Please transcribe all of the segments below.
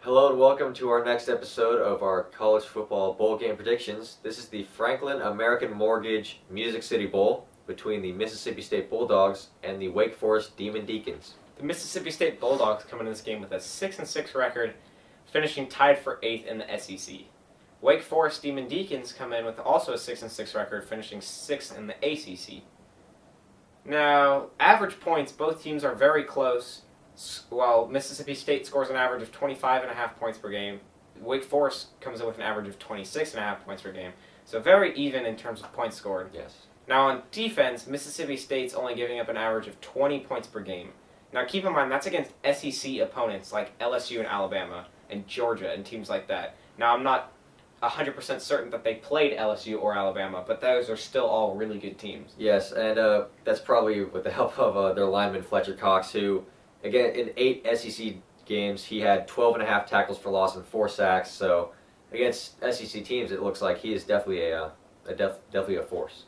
Hello and welcome to our next episode of our college football bowl game predictions. This is the Franklin American Mortgage Music City Bowl between the Mississippi State Bulldogs and the Wake Forest Deamon Deacons. The Mississippi State Bulldogs come into this game with a 6-6 record, finishing tied for 8th in the SEC. Wake Forest Deamon Deacons come in with also a 6-6 record, finishing 6th in the ACC. Now, average points, both teams are very close. While Mississippi State scores an average of 25.5 points per game, Wake Forest comes in with an average of 26.5 points per game. So very even in terms of points scored. Yes. Now on defense, Mississippi State's only giving up an average of 20 points per game. Now keep in mind, that's against SEC opponents like LSU and Alabama and Georgia and teams like that. Now I'm not 100% certain that they played LSU or Alabama, but those are still all really good teams. Yes, and that's probably with the help of their lineman Fletcher Cox, who, again, in 8 SEC games, he had 12.5 tackles for loss and 4 sacks. So against SEC teams, it looks like he is definitely definitely a force.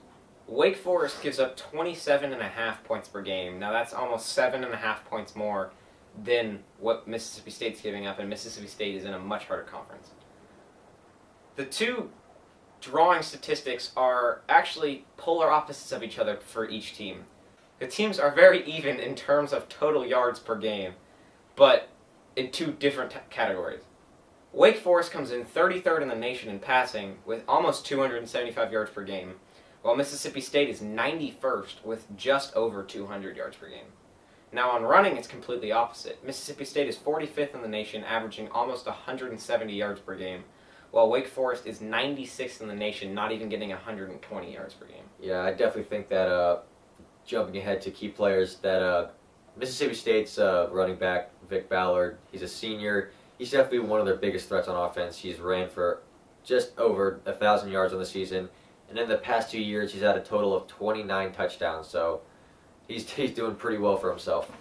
Wake Forest gives up 27.5 points per game. Now that's almost 7.5 points more than what Mississippi State's giving up, and Mississippi State is in a much harder conference. The two drawing statistics are actually polar opposites of each other for each team. The teams are very even in terms of total yards per game, but in two different categories. Wake Forest comes in 33rd in the nation in passing with almost 275 yards per game, while Mississippi State is 91st with just over 200 yards per game. Now on running, it's completely opposite. Mississippi State is 45th in the nation, averaging almost 170 yards per game, while Wake Forest is 96th in the nation, not even getting 120 yards per game. Yeah, I definitely think that jumping ahead to key players, that Mississippi State's running back, Vic Ballard, he's a senior. He's definitely one of their biggest threats on offense. He's ran for just over 1,000 yards on the season. And in the past 2 years, he's had a total of 29 touchdowns. So he's doing pretty well for himself.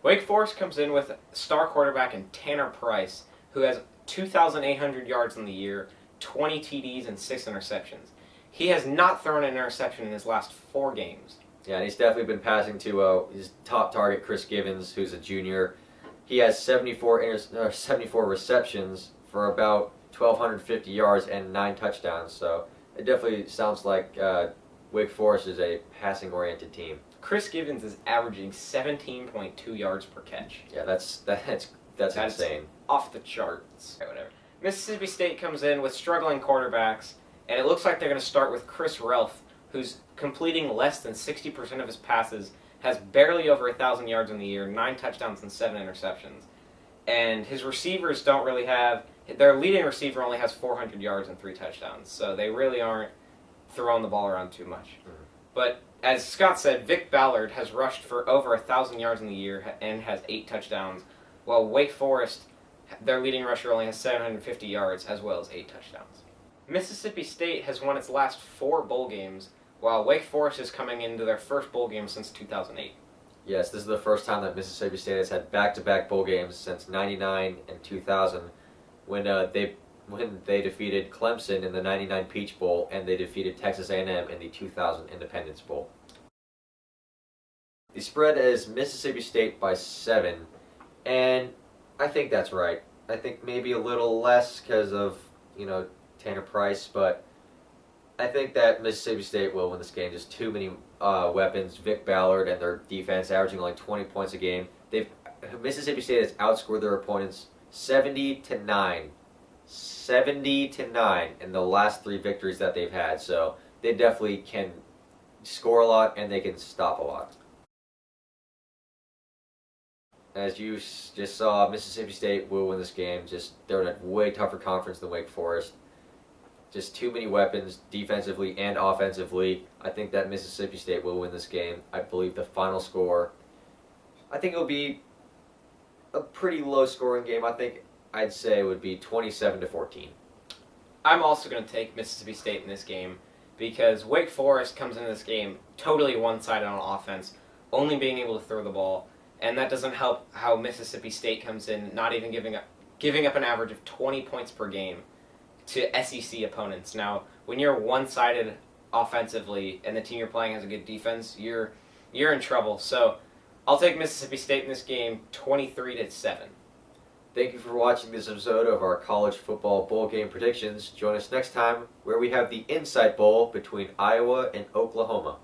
Wake Forest comes in with star quarterback in Tanner Price, who has 2,800 yards in the year, 20 TDs, and 6 interceptions. He has not thrown an interception in his last 4 games. Yeah, and he's definitely been passing to his top target, Chris Givens, who's a junior. He has 74 receptions for about 1,250 yards and 9 touchdowns. So it definitely sounds like Wake Forest is a passing-oriented team. Chris Givens is averaging 17.2 yards per catch. Yeah, that's insane. Off the charts. Okay, whatever. Mississippi State comes in with struggling quarterbacks, and it looks like they're going to start with Chris Relf, who's completing less than 60% of his passes, has barely over 1,000 yards in the year, 9 touchdowns and 7 interceptions. And his receivers don't really have... Their leading receiver only has 400 yards and 3 touchdowns, so they really aren't throwing the ball around too much. Mm-hmm. But as Scott said, Vic Ballard has rushed for over 1,000 yards in the year and has 8 touchdowns, while Wake Forest, their leading rusher, only has 750 yards as well as 8 touchdowns. Mississippi State has won its last 4 bowl games, while Wake Forest is coming into their first bowl game since 2008. Yes, this is the first time that Mississippi State has had back-to-back bowl games since '99 and 2000, when they defeated Clemson in the '99 Peach Bowl and they defeated Texas A&M in the 2000 Independence Bowl. The spread is Mississippi State by 7, and I think that's right. I think maybe a little less because of Tanner Price, but I think that Mississippi State will win this game. Just too many weapons. Vic Ballard and their defense averaging like 20 points a game. Mississippi State has outscored their opponents 70-9. 70-9 in the last 3 victories that they've had. So they definitely can score a lot and they can stop a lot. As you just saw, Mississippi State will win this game. They're in a way tougher conference than Wake Forest. Just too many weapons, defensively and offensively. I think that Mississippi State will win this game. I believe the final score, I think it'll be a pretty low-scoring game. I'd say it would be 27-14. I'm also going to take Mississippi State in this game because Wake Forest comes into this game totally one-sided on offense, only being able to throw the ball, and that doesn't help how Mississippi State comes in not even giving up an average of 20 points per game to SEC opponents. Now, when you're one-sided offensively and the team you're playing has a good defense, you're in trouble. So I'll take Mississippi State in this game 23-7. Thank you for watching this episode of our college football bowl game predictions. Join us next time where we have the Insight Bowl between Iowa and Oklahoma.